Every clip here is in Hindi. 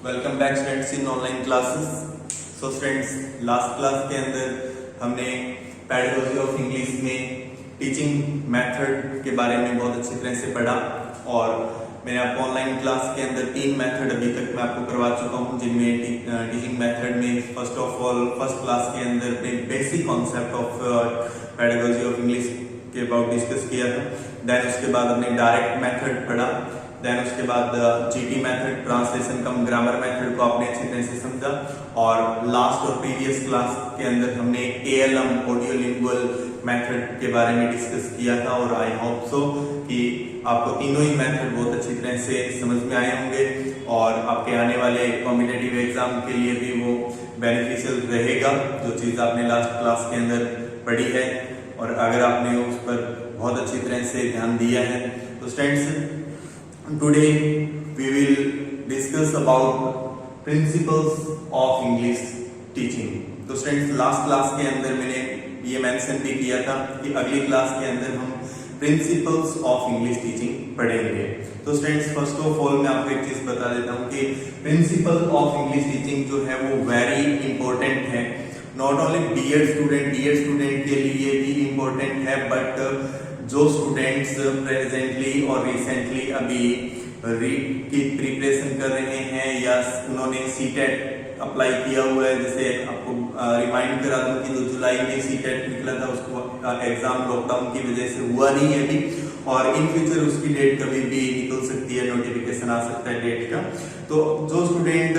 Welcome back students in online classes. So students, last class के अंदर हमने पेडागोजी ऑफ इंग्लिश में टीचिंग मेथड के बारे में बहुत अच्छी तरह से पढ़ा और मैंने आपको ऑनलाइन क्लास के अंदर 3 मेथड अभी तक मैं आपको करवा चुका हूं, जिनमें टीचिंग मेथड में first of all first class के अंदर basic concept of pedagogy of English के अबाउट डिस्कस किया था। देन उसके बाद हमने डायरेक्ट मेथड पढ़ा। देन उसके बाद जीटी मेथड, ट्रांसलेशन कम ग्रामर मेथड को आपने अच्छी तरह से समझा। और लास्ट और प्रीवियस क्लास के अंदर हमने ALM ऑडियो लिंगुअल मेथड के बारे में डिस्कस किया था और आई होप सो कि आपको तीनों ही मेथड बहुत अच्छी तरह से समझ में आए होंगे और आपके आने वाले कॉम्पिटिटिव एग्जाम के लिए भी वो बेनिफिशियल रहेगा, जो चीज़ आपने लास्ट क्लास के अंदर पढ़ी है। और अगर आपने उस पर बहुत अच्छी तरह से ध्यान दिया है तो students, today we will discuss about principles of English teaching। तो स्टूडेंट्स, लास्ट क्लास के अंदर मैंने ये मेंशन भी किया था कि अगली क्लास के अंदर हम प्रिंसिपल्स ऑफ इंग्लिश टीचिंग पढ़ेंगे। तो स्टूडेंट्स, फर्स्ट ऑफ ऑल मैं आपको एक चीज बता देता हूँ कि प्रिंसिपल ऑफ इंग्लिश टीचिंग जो है वो वेरी इंपॉर्टेंट है। नॉट ओनली बीएड स्टूडेंट के लिए भी इंपॉर्टेंट है, बट जो स्टूडेंट्स प्रेजेंटली और रिसेंटली अभी रीट की प्रिपरेशन कर रहे हैं या उन्होंने सीटेट अप्लाई किया हुआ है, जैसे आपको रिमाइंड करा दूं कि जो जुलाई में सीटेट निकला था उसको एग्जाम लॉकडाउन की वजह से हुआ नहीं है अभी, और इन फ्यूचर उसकी डेट कभी भी निकल सकती है, नोटिफिकेशन आ सकता है डेट का। तो जो स्टूडेंट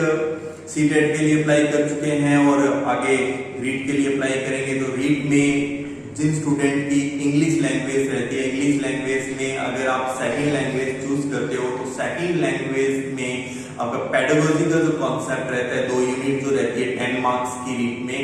सीटेट के लिए अप्लाई कर चुके हैं और आगे रीट के लिए अप्लाई करेंगे, तो रीट में जिन स्टूडेंट की इंग्लिश लैंग्वेज रहती है, इंग्लिश लैंग्वेज में अगर आप सेकंड लैंग्वेज चूज करते हो तो सेकंड लैंग्वेज में आपका पेडागोजी का जो कॉन्सेप्ट रहता है, 2 यूनिट जो रहती है 10 मार्क्स की रीट में,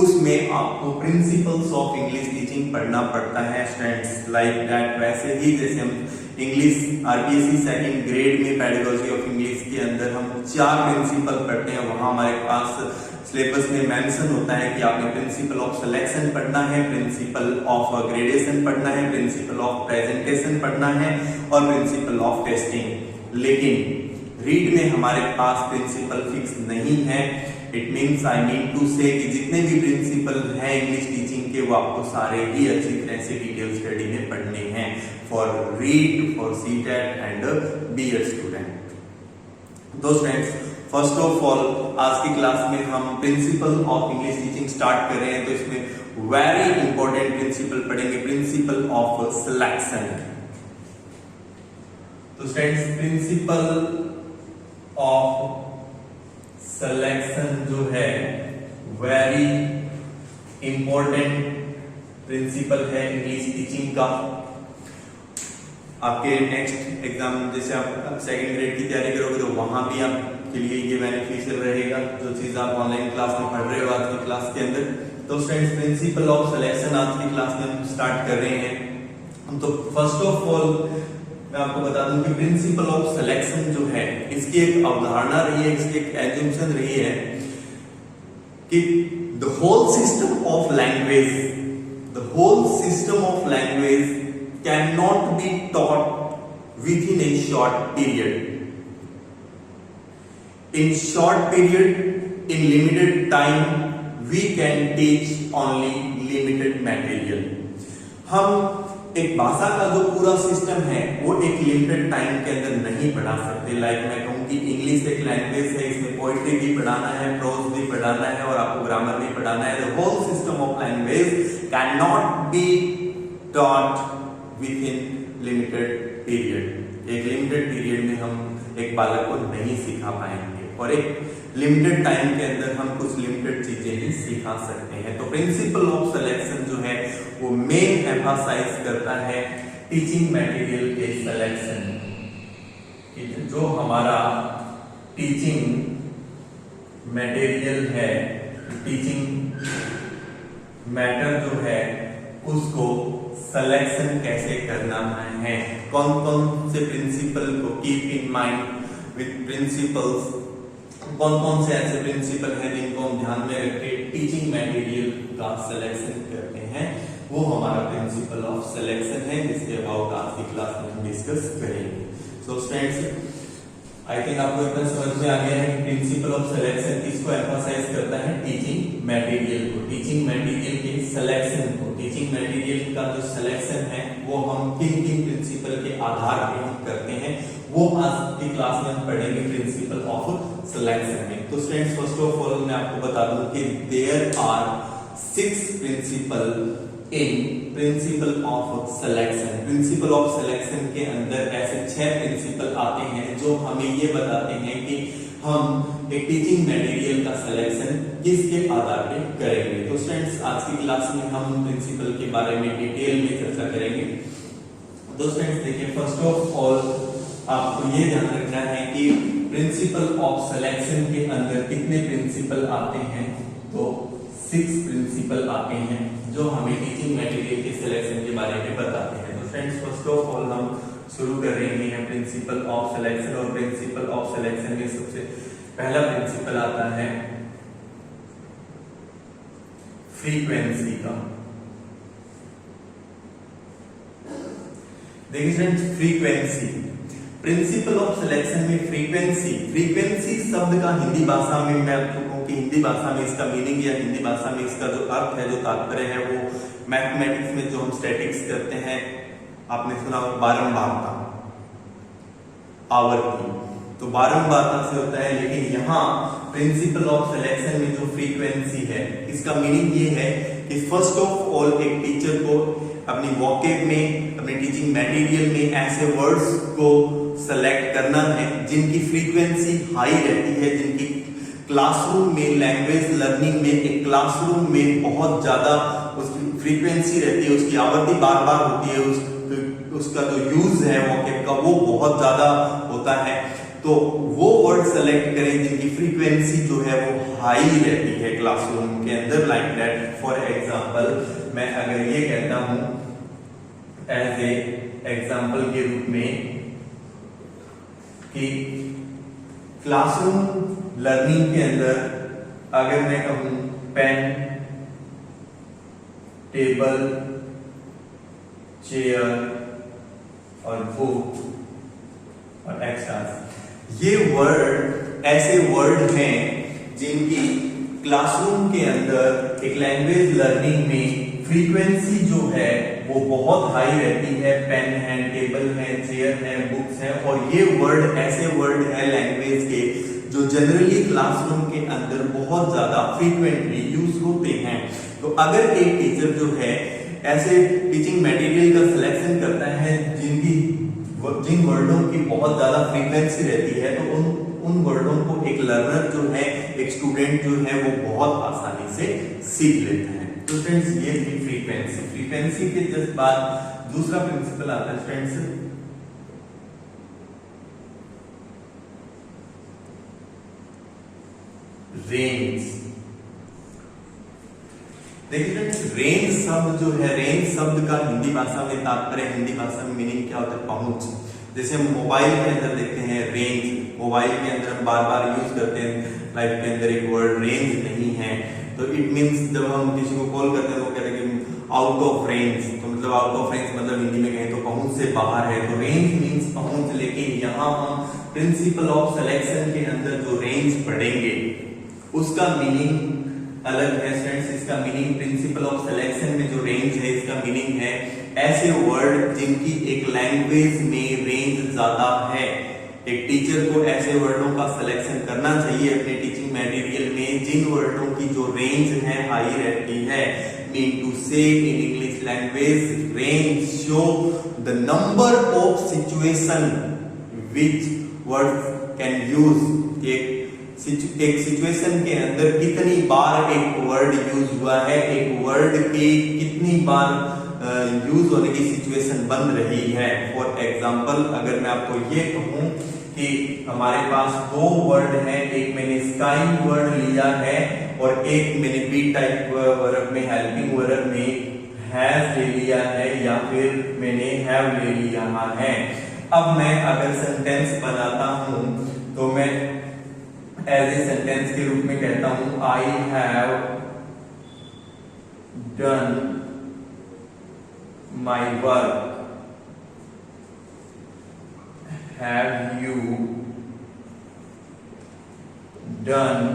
उसमें आपको प्रिंसिपल्स ऑफ इंग्लिश टीचिंग पढ़ना पड़ता है स्टूडेंट्स, लाइक दैट। वैसे ही जैसे हम इंग्लिश RPSC सेकंड ग्रेड में पेडागोजी ऑफ इंग्लिश के अंदर हम 4 प्रिंसिपल पढ़ते हैं, वहां हमारे पास सिलेबस में मेंशन होता है कि आपने प्रिंसिपल ऑफ सिलेक्शन पढ़ना है, प्रिंसिपल ऑफ ग्रेडेशन पढ़ना है, प्रिंसिपल ऑफ प्रेजेंटेशन पढ़ना है और प्रिंसिपल ऑफ टेस्टिंग। लेकिन रीड में हमारे पास प्रिंसिपल फिक्स नहीं है। It means I mean to say कि जितने भी प्रिंसिपल हैं इंग्लिश टीचिंग के, वो आपको सारे ही अच्छी तरह से डिटेल स्टडी में पढ़ने हैं for REET, for CTET and B Ed student. तो स्टूडेंट्स, फर्स्ट ऑफ ऑल आज की क्लास में हम principle of English teaching start कर रहे हैं, तो इसमें वेरी इंपॉर्टेंट प्रिंसिपल पढ़ेंगे, प्रिंसिपल ऑफ सिलेक्शन। तो स्टूडेंट्स, प्रिंसिपल ऑफ सिलेक्शन जो है वेरी इंपॉर्टेंट प्रिंसिपल है इंग्लिश टीचिंग का। आपके नेक्स्ट एग्जाम जैसे आप सेकंड ग्रेड की तैयारी करोगे तो वहां भी आपके लिए ये बेनिफिशियल रहेगा, जो चीज आप ऑनलाइन क्लास में पढ़ रहे हो आज की क्लास के अंदर। तो स्टूडेंट्स, प्रिंसिपल ऑफ सिलेक्शन आज की क्लास में हम स्टार्ट कर रहे हैं। तो फर्स्ट ऑफ ऑल मैं आपको बता दूं कि प्रिंसिपल ऑफ सिलेक्शन जो है, इसकी एक अवधारणा रही है, इसकी एक एज्यूम्पशन रही है कि the whole system of language cannot be taught within a short period. In short period, in limited time, we can teach only limited material. हम एक भाषा का जो पूरा सिस्टम है वो एक लिमिटेड टाइम के अंदर नहीं पढ़ा सकते। लाइक मैं कहूँ कि इंग्लिश एक लैंग्वेज है, इसमें पोइट्री भी पढ़ाना है, प्रोज भी पढ़ाना है और आपको ग्रामर भी पढ़ाना है। The whole system of language cannot be taught within limited period. एक लिमिटेड पीरियड में हम एक बालक को नहीं सिखा पाएंगे और एक लिमिटेड टाइम के अंदर हम कुछ लिमिटेड चीजें ही सिखा सकते हैं। तो प्रिंसिपल ऑफ सिलेक्शन जो है वो मेन एम्फसाइज करता है टीचिंग मटेरियल के सिलेक्शन। जो हमारा टीचिंग मटेरियल है, टीचिंग मैटर जो है, उसको सिलेक्शन कैसे करना है, कौन कौन से प्रिंसिपल को keep in mind with principles, कौन कौन से ऐसे प्रिंसिपल हैं जिनको हम ध्यान में रख के टीचिंग मटेरियल का सिलेक्शन करते हैं, वो हमारा प्रिंसिपल ऑफ सिलेक्शन है, जिसके अबाउट आज की क्लास में हम डिस्कस करेंगे। सो स्टूडेंट्स, आई थिंक आपको इतना समझ में आ गया है कि प्रिंसिपल ऑफ सिलेक्शन किसको एम्फसाइज करता है, टीचिंग मटेरियल को, टीचिंग मटेरियल के सिलेक्शन को। टीचिंग मटेरियल का जो सिलेक्शन है वो हम किन किन प्रिंसिपल के आधार पर हम करते हैं, वो आज की क्लास में हम पढ़ेंगे प्रिंसिपल ऑफ सिलेक्शन में। तो स्टूडेंट्स फर्स्ट ऑफ ऑल मैं आपको बता दूं कि there are 6 principle in principle of selection. Principle of selection के अंदर ऐसे 6 प्रिंसिपल आते हैं जो हमें ये बताते हैं कि हम एक टीचिंग मटेरियल का सिलेक्शन किसके आधार पे करेंगे। तो स्टूडेंट्स आज की क्लास में हम प्रिंसिपल के बारे में डिटेल में चर्चा करेंगे। तो स्टूडेंट्स देखिए, फर्स्ट ऑफ ऑल आपको ये ध्यान रखना है कि प्रिंसिपल ऑफ सिलेक्शन के अंदर कितने प्रिंसिपल आते हैं, तो 6 प्रिंसिपल आते हैं जो हमें टीचिंग मटेरियल के सिलेक्शन के बारे में बताते हैं। तो फ्रेंड्स फर्स्ट ऑफ ऑल हम शुरू कर रहे हैं प्रिंसिपल ऑफ सिलेक्शन, और प्रिंसिपल ऑफ सिलेक्शन में सबसे पहला प्रिंसिपल आता है फ्रीक्वेंसी का। देखिए friends, frequency, principal of selection में फ्रीक्वेंसी शब्द का हिंदी भाषा में मैं आपको कि हिंदी भाषा में इसका मीनिंग या हिंदी भाषा में इसका जो अर्थ है, जो तात्पर्य है, वो मैथमेटिक्स में जो हम स्टैटिक्स करते हैं, आपने सुना बारंबारता, आवर्ती, तो बारंबारता से होता है। लेकिन यहाँ प्रिंसिपल ऑफ सिलेक्शन में जो फ्रीक्वेंसी है, इसका मीनिंग ये है कि फर्स्ट ऑफ ऑल एक टीचर को अपनी वोकेब में, अपने टीचिंग मटेरियल में ऐसे वर्ड्स को सेलेक्ट करना है जिनकी फ्रीक्वेंसी हाई रहती है, जिनकी क्लासरूम में, लैंग्वेज लर्निंग में, एक क्लासरूम में बहुत ज्यादा उसकी फ्रीक्वेंसी रहती है, उसकी आवृत्ति बार बार होती है, उसका जो यूज है वोकेब का वो बहुत ज्यादा होता है। तो वो वर्ड सेलेक्ट करें जिनकी फ्रीक्वेंसी जो है वो हाई रहती है क्लासरूम के अंदर। लाइक दैट फॉर एग्जांपल, मैं अगर ये कहता हूं एज ए एग्जांपल के रूप में कि क्लासरूम लर्निंग के अंदर अगर मैं कहूं पेन, टेबल, चेयर और बुक और एक्स्ट्रास, ये वर्ड ऐसे वर्ड हैं जिनकी क्लासरूम के अंदर एक लैंग्वेज लर्निंग में फ्रीक्वेंसी जो है वो बहुत हाई रहती है। पेन है, टेबल है, चेयर है, बुक्स है, और ये वर्ड ऐसे वर्ड है लैंग्वेज के जो जनरली क्लासरूम के अंदर बहुत ज्यादा फ्रीक्वेंटली यूज होते हैं। तो अगर एक टीचर जो है ऐसे टीचिंग मटेरियल का सिलेक्शन करता है जिन वर्डों की बहुत ज्यादा फ्रीक्वेंसी रहती है, तो उन वर्डों को एक लर्नर जो है, एक स्टूडेंट जो है वो बहुत आसानी से सीख लेता है। तो फ्रेंड्स ये थी फ्रीक्वेंसी के जस्ट बाद दूसरा प्रिंसिपल आता है फ्रेंड्स रेंज। देखिए फ्रेंड्स, रेंज शब्द जो है, रेंज शब्द का हिंदी भाषा में तात्पर्य, हिंदी भाषा में मीनिंग क्या होता है, पहुंच। जैसे हम मोबाइल के अंदर देखते हैं रेंज, मोबाइल के अंदर हम बार बार यूज करते हैं, लाइफ के अंदर एक वर्ड रेंज नहीं है, तो इट मींस जब हम किसी को कॉल करते हैं तो कहते हैं कि आउट ऑफ रेंज, तो मतलब आउट ऑफ रेंज मतलब हिंदी में कहें तो पहुंच से बाहर है, तो रेंज मींस पहुंच। लेकिन यहाँ हम प्रिंसिपल ऑफ सिलेक्शन के अंदर जो रेंज पढ़ेंगे उसका मीनिंग अलग है फ्रेंड्स। इसका मीनिंग प्रिंसिपल ऑफ सिलेक्शन में जो रेंज है, इसका मीनिंग है ऐसे वर्ड जिनकी एक लैंग्वेज में रेंज ज्यादा है। एक टीचर को ऐसे वर्डों का सिलेक्शन करना चाहिए अपने टीचिंग मटेरियल में जिन वर्डों की जो रेंज है हाई रहती है। मीन टू से in English language, range show the number of situation which word can use. एक सिचुएशन के अंदर कितनी बार एक वर्ड यूज हुआ है, एक वर्ड की कितनी बार यूज होने की सिचुएशन बन रही है। फॉर एग्जांपल, अगर मैं आपको ये कहूं कि हमारे पास 2 वर्ड हैं, एक मैंने स्काई वर्ड लिया है और एक मैंने बी टाइप वर्ब में, हेल्पिंग वर्ब में हैज ले लिया है या फिर मैंने हैव ले लिया है। अब मैं अगर सेंटेंस बनाता हूं तो मैं एज ए सेंटेंस के रूप में कहता हूं I have done my work, have you done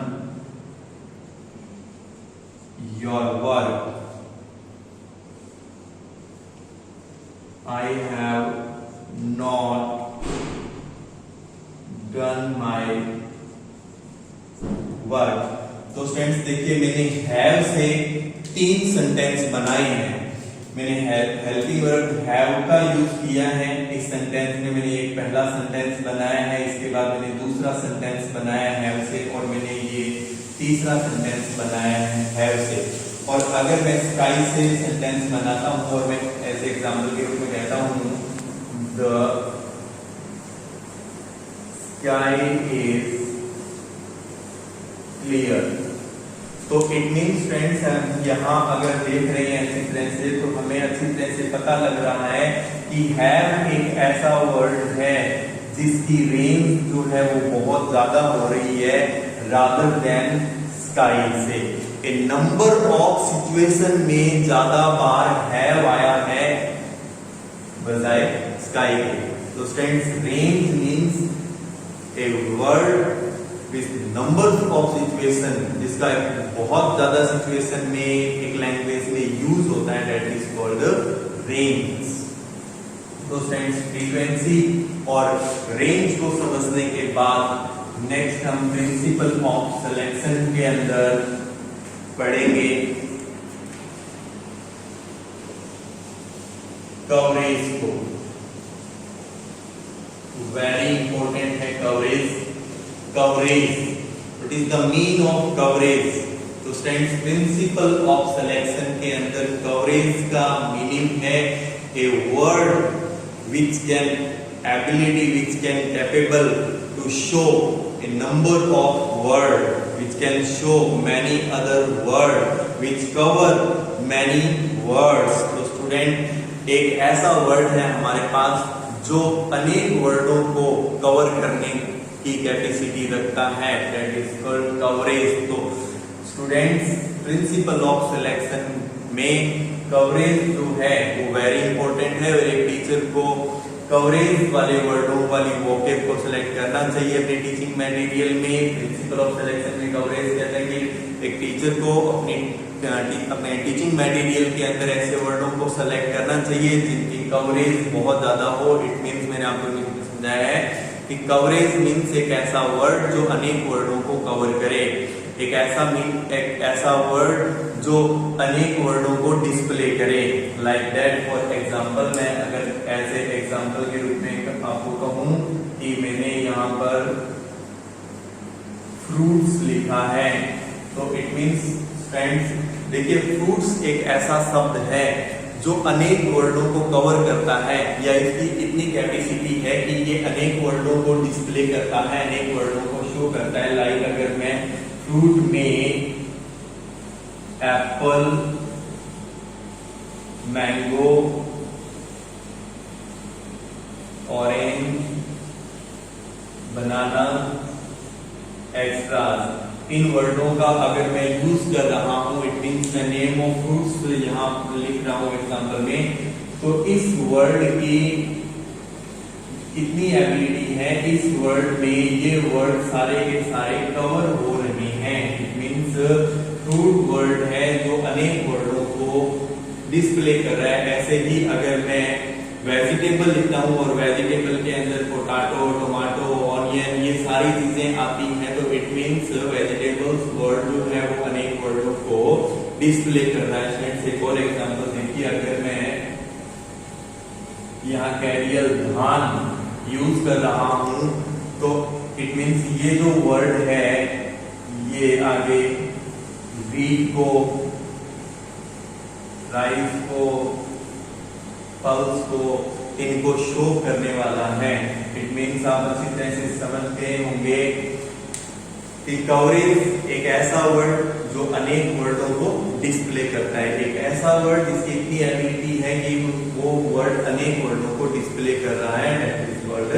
your work. I have not done my work. तो स्टूडेंट्स देखिए मैंने हैव से 3 सेंटेंस बनाए हैं। मैंने हेल्पिंग वर्ब हैव का यूज किया है इस सेंटेंस में। मैंने एक पहला सेंटेंस बनाया है, इसके बाद मैंने दूसरा सेंटेंस बनाया हैव से, और मैंने ये तीसरा सेंटेंस बनाया है हैव से। और अगर मैं स्काई से सेंटेंस बनाता हूं और मैं ऐसे एग्जांपल के रूप में कहता हूं द स्काई इज क्लियर, तो इट मीन्स फ्रेंड्स हम यहाँ अगर देख रहे हैं अच्छी तरह से तो हमें अच्छी तरह से पता लग रहा है कि हैव एक ऐसा वर्ड है जिसकी रेंज जो है वो बहुत ज्यादा हो रही है रादर देन स्काई से। ए नंबर ऑफ सिचुएशन में ज्यादा बार हैव आया है बजाय स्काई के। तो students range means a word with numbers of situation, जिसका बहुत ज्यादा सिचुएशन में एक लैंग्वेज में यूज होता है, दैट इज कॉल्ड रेंज। तो स्टूडेंट्स फ्रीक्वेंसी और रेंज को समझने के बाद नेक्स्ट हम प्रिंसिपल ऑफ सिलेक्शन के अंदर पढ़ेंगे कवरेज को। वेरी इंपॉर्टेंट है coverage. Coverage, what is the mean of coverage? तो स्टूडेंट्स प्रिंसिपल ऑफ सिलेक्शन के अंदर कवरेज का मीनिंग है a word which can ability, which can capable to show a number of word, which can show many other word, which cover many words। तो स्टूडेंट एक ऐसा वर्ड है हमारे पास जो अनेक वर्डों को कवर करने की कैपेसिटी रखता है, दैट इज कॉल्ड कवरेज। तो स्टूडेंट्स प्रिंसिपल ऑफ सिलेक्शन में कवरेज जो है वो वेरी इंपॉर्टेंट है, और एक टीचर को कवरेज वाले वर्डों वाली वोकेब को सिलेक्ट करना चाहिए अपने टीचिंग मटेरियल में। प्रिंसिपल ऑफ सिलेक्शन में कवरेज कहते हैं कि एक टीचर को अपने टीचिंग मटेरियल के अंदर ऐसे वर्डों को सिलेक्ट करना चाहिए जिनकी कवरेज बहुत ज्यादा हो। इट मीन्स मैंने आपको समझाया है कि कवरेज मीन्स एक ऐसा वर्ड जो अनेक वर्डों को कवर करे, एक ऐसा वर्ड जो अनेक वर्डों को डिस्प्ले करे। लाइक दैट फॉर एग्जांपल, मैं अगर ऐसे एग्जांपल के रूप में आपको कहूं कि मैंने यहाँ पर फ्रूट्स लिखा है, तो इट मीन्स फ्रेंड्स देखिए फ्रूट्स एक ऐसा शब्द है जो अनेक वर्डों को कवर करता है, या इसकी इतनी कैपेसिटी है कि ये अनेक वर्डों को डिस्प्ले करता है, अनेक वर्डों को शो करता है। लाइक अगर मैं फ्रूट में एप्पल, मैंगो, ऑरेंज, बनाना, एक्स्ट्रा, इन वर्डों का अगर मैं यूज कर रहा हूं, इट मीन्स मैं नेम ऑफ फ्रूट्स यहां लिख रहा हूं एग्जांपल में, तो इस वर्ड की इतनी एबिलिटी है, इस वर्ड में ये वर्ड सारे के सारे कवर हो रहे हैं। इट मीन्स फ्रूट वर्ड है जो अनेक वर्डों को डिस्प्ले कर रहा है। ऐसे ही अगर मैं वेजिटेबल लिखता हूँ और वेजिटेबल के अंदर पोटैटो, टोमेटो, ऑनियन ये सारी चीजें आती हैं, तो इट मीन्स वेजिटेबल्स वर्ड जो है वो अनेक वर्डों को डिस्प्ले कर रहा है। फ्रेंड्स एक और एग्जांपल देखिए, अगर मैं यहाँ कैरियल धान यूज कर रहा हूं तो इट मीन्स ये जो वर्ड है ये आगे व्हीट को, राइस को, पल्स को, इनको शो करने वाला है। इट मीन्स आप अच्छी तरह से समझते होंगे कि कवरेज एक ऐसा वर्ड जो अनेक वर्डों को डिस्प्ले करता है, एक ऐसा वर्ड जिसकी इतनी एबिलिटी है कि वो वर्ड अनेक वर्डों को डिस्प्ले कर रहा है, दैट इज कॉल्ड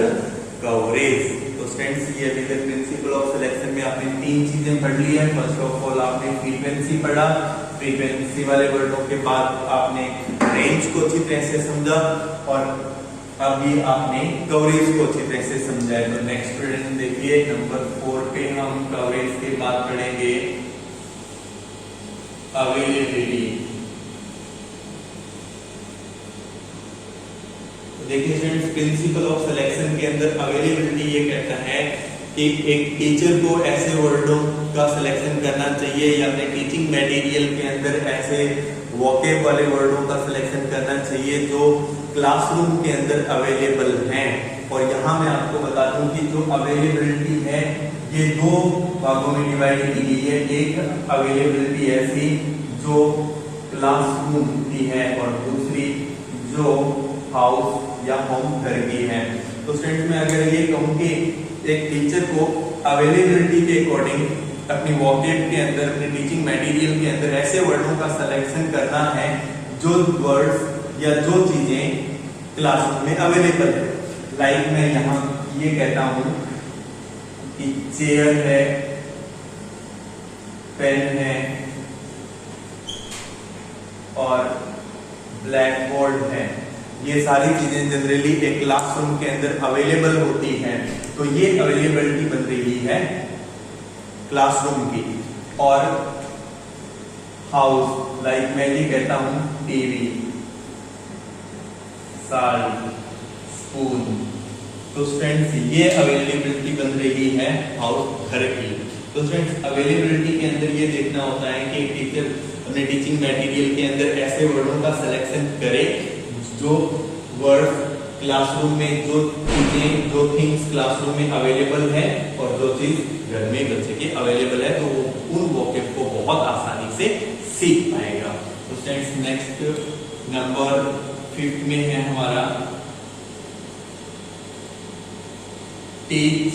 कवरेज। तो स्टूडेंट्स ये अभी तक प्रिंसिपल ऑफ सिलेक्शन में आपने 3 चीजें पढ़ ली है। फर्स्ट ऑफ ऑल आपने फ्रीक्वेंसी पढ़ा, फ्रीक्वेंसी वाले वर्डों के बाद आपने रेंज को अच्छी तरह से समझा, और अभी आपने कवरेज को अच्छी तरह से समझा है। तो नेक्स्ट स्टूडेंट देखिए नंबर 4 पे हम कवरेज के बाद पढ़ेंगे अवेलेबिलिटी। तो देखिए स्टूडेंट्स, प्रिंसिपल ऑफ सिलेक्शन के अंदर अवेलेबिलिटी ये कहता है कि एक टीचर को ऐसे वर्डों का सिलेक्शन करना चाहिए या अपने टीचिंग मटेरियल के अंदर ऐसे वोकेब वाले वर्डों का सिलेक्शन करना चाहिए जो क्लासरूम के अंदर अवेलेबल हैं। और यहाँ मैं आपको बता दूं कि जो अवेलेबिलिटी है ये दो भागों में डिवाइड की गई है। एक अवेलेबिलिटी ऐसी जो क्लासरूम की है और दूसरी जो हाउस या होम घर की है। तो स्टूडेंट्स मैं अगर ये कहूँ कि एक टीचर को अवेलेबिलिटी के अकॉर्डिंग अपनी वोकेब के अंदर, अपने टीचिंग मटेरियल के अंदर ऐसे वर्डों का सिलेक्शन करना है जो वर्ड्स या जो चीजें क्लासरूम में अवेलेबल है। लाइक मैं यहाँ ये कहता हूँ कि चेयर है, पेन है और ब्लैक बोर्ड है। ये सारी चीजें जनरली एक क्लासरूम के अंदर अवेलेबल होती हैं। तो ये अवेलेबिलिटी बन रही है क्लासरूम की। और हाउस, लाइक मैं ये कहता हूं टीवी, साड़ी, स्पून। तो स्टूडेंट्स ये अवेलेबिलिटी बन रही है हाउस, घर की। तो स्टूडेंट्स अवेलेबिलिटी के अंदर ये देखना होता है कि टीचर अपने टीचिंग मटेरियल के अंदर ऐसे वर्डों का सिलेक्शन करे जो वर्ड क्लासरूम में, जो चीजें, जो थिंग्स क्लासरूम में अवेलेबल है और जो चीज घर में बच्चे के अवेलेबल है, तो वो उन वोकेब को बहुत आसानी से सीख पाएगा। तो स्टूडेंट्स नेक्स्ट नंबर 5 में है हमारा टीच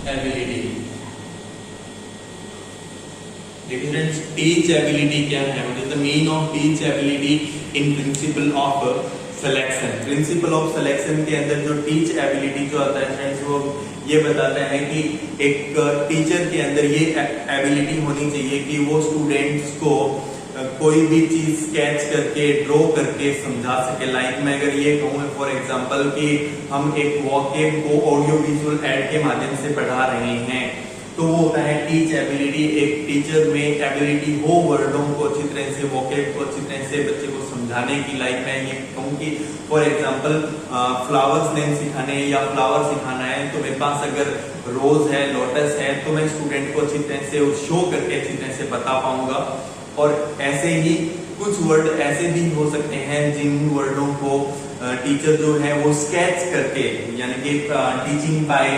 एबिलिटी। देखिए फ्रेंड्स, टीच एबिलिटी क्या है? What is the mean of teach ability in principle of selection? Principle of selection के अंदर जो टीच एबिलिटी जो आता है फ्रेंड्स, वो ये बताता है कि एक टीचर के अंदर ये एबिलिटी होनी चाहिए कि वो स्टूडेंट्स को कोई भी चीज स्केच करके, ड्रॉ करके समझा सके। लाइक मैं अगर ये कहूँ फॉर एग्जांपल कि हम एक वोकेब को ऑडियो विजुअल ऐड के माध्यम से पढ़ा रहे हैं, तो वो होता है टीच एबिलिटी। एक टीचर में एबिलिटी हो वर्डों को अच्छी तरह से, वोकेब को अच्छी तरह से बच्चे को समझाने की। लाइक मैं ये कहूँ कि फॉर एग्जांपल फ्लावर्स नेम सिखाने या फ्लावर सिखाना है, तो मेरे पास अगर रोज है, लोटस है, तो मैं स्टूडेंट को अच्छी तरह से शो करके अच्छी तरह से बता पाऊंगा। और ऐसे ही कुछ वर्ड ऐसे भी हो सकते हैं जिन वर्डों को टीचर जो है वो स्केच करके, यानी कि teaching bye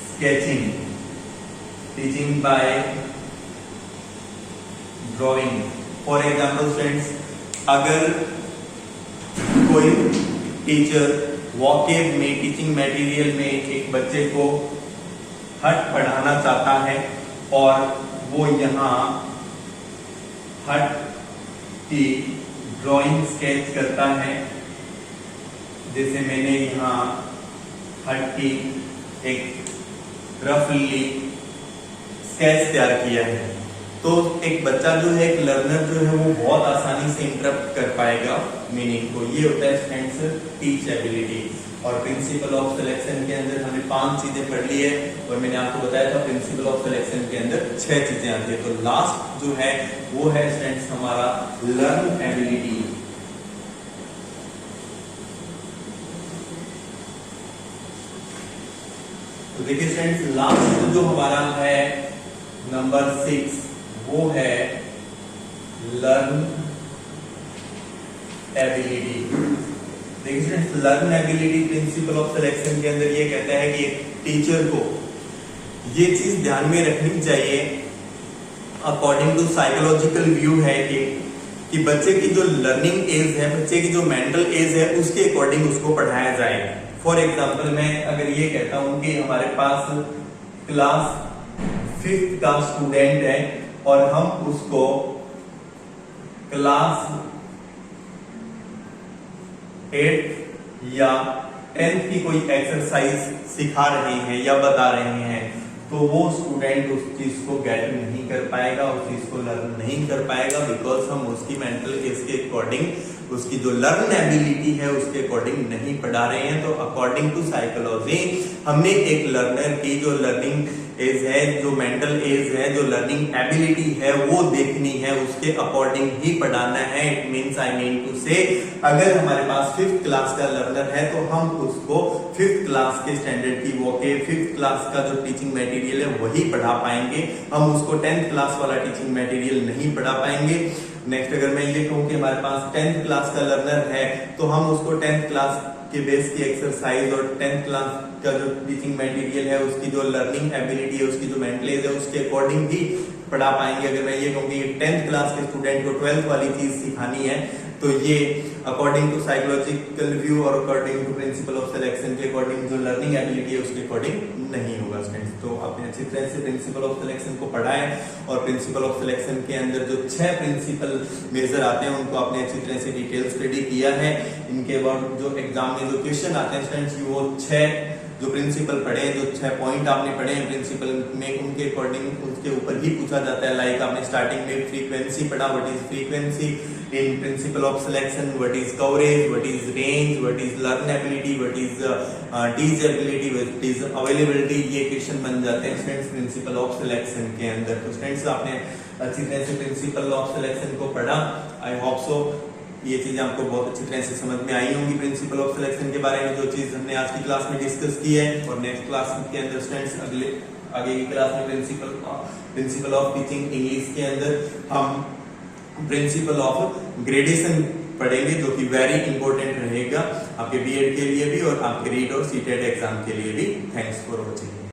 sketching, teaching by drawing. For example students, अगर कोई टीचर वोकेब में, टीचिंग मटेरियल में एक बच्चे को हट पढ़ाना चाहता है और वो यहाँ हट की ड्राइंग स्केच करता है, जैसे मैंने यहाँ हट की एक रफली स्केच तैयार किया है, तो एक बच्चा जो है, एक लर्नर जो है, वो बहुत आसानी से इंटरप्ट कर पाएगा मीनिंग को। ये होता है स्टूडेंट्स टीच एबिलिटी। और प्रिंसिपल ऑफ सिलेक्शन के अंदर हमने 5 चीजें पढ़ ली है और मैंने आपको बताया था प्रिंसिपल ऑफ सिलेक्शन के अंदर 6 चीजें आती है। तो लास्ट जो है वो है स्टूडेंट्स हमारा लर्न एबिलिटी। तो देखिए फ्रेंड्स, लास्ट जो हमारा है नंबर 6 वो है लर्न एबिलिटी। देखिए friends, learn ability principal of selection के अंदर ये कहता है कि टीचर को ये चीज ध्यान में रखनी चाहिए अकॉर्डिंग टू साइकोलॉजिकल व्यू है कि बच्चे की जो लर्निंग एज है, बच्चे की जो मेंटल एज है, उसके अकॉर्डिंग उसको पढ़ाया जाए। फॉर एग्जांपल मैं अगर ये कहता हूं कि हमारे पास क्लास 5th का स्टूडेंट है और हम उसको क्लास 8th या 10th की कोई एक्सरसाइज सिखा रहे हैं या बता रहे हैं, तो वो स्टूडेंट उस चीज को गेट नहीं कर पाएगा, उस चीज को लर्न नहीं कर पाएगा, बिकॉज हम उसकी मेंटल एज के अकॉर्डिंग उसकी जो लर्न एबिलिटी है उसके अकॉर्डिंग नहीं पढ़ा रहे हैं। तो अकॉर्डिंग टू साइकोलॉजी हमने एक लर्नर की जो लर्निंग एज है, जो मेंटल एज है, जो लर्निंग एबिलिटी है वो देखनी है, उसके अकॉर्डिंग ही पढ़ाना है। It means I mean to say अगर हमारे पास 5th क्लास का लर्नर है तो हम उसको 5th क्लास के स्टैंडर्ड की वो के 5th क्लास का जो टीचिंग मटेरियल है वही पढ़ा पाएंगे, हम उसको 10th क्लास वाला टीचिंग मटेरियल नहीं पढ़ा पाएंगे। नेक्स्ट अगर मैं ये कहूँ कि हमारे पास 10th क्लास का लर्नर है तो हम उसको 10th क्लास के बेस की एक्सरसाइज और 10th क्लास का जो टीचिंग मटेरियल है उसकी जो लर्निंग एबिलिटी है, उसकी जो मेंटल एज है उसके अकॉर्डिंग ही पढ़ा पाएंगे। अगर मैं ये कहूँ कि 10th क्लास के स्टूडेंट को 12th वाली चीज सिखानी है तो ये अकॉर्डिंग टू साइकोलॉजिकल व्यू और according to principle of selection के अकॉर्डिंग जो लर्निंग एबिलिटी है उसके अकॉर्डिंग नहीं होगा स्टूडेंट्स। तो आपने अच्छी तरह से प्रिंसिपल ऑफ सिलेक्शन को पढ़ा है और प्रिंसिपल ऑफ सिलेक्शन के अंदर जो 6 प्रिंसिपल मेजर आते हैं उनको आपने अच्छी तरह से डिटेल स्टडी किया है। इनके बाद जो एग्जाम में जो क्वेश्चन आते हैं स्टूडेंट्स वो 6 जो प्रिंसिपल पढ़े हैं, जो 6 पॉइंट आपने पढ़े हैं प्रिंसिपल में, उनके अकॉर्डिंग उसके ऊपर ही पूछा जाता है। लाइक आपने स्टार्टिंग में फ्रीक्वेंसी पढ़ा, what is frequency in principle of selection, what is coverage, what is range, what is learn ability, what is teach ability, what is availability. ये क्वेश्चन बन जाते हैं स्टूडेंट्स प्रिंसिपल ऑफ सिलेक्शन के अंदर। तो स्टूडेंट्स आपने अच्छी तरह से प्रिंसिपल ऑफ सिलेक्शन को पढ़ा। आई होप सो ये चीजें आपको बहुत अच्छी तरह से समझ में आई होंगी प्रिंसिपल ऑफ सिलेक्शन के बारे में, जो चीज हमने आज की क्लास में डिस्कस की है। और नेक्स्ट क्लास के अंदर स्टूडेंट्स आगे की क्लास में प्रिंसिपल ऑफ टीचिंग इंग्लिश के अंदर हम प्रिंसिपल ऑफ ग्रेडेशन पढ़ेंगे, जो कि वेरी इंपॉर्टेंट रहेगा आपके बीएड के लिए भी और आपके रीट और सीटेट एग्जाम के लिए भी। Thanks for watching.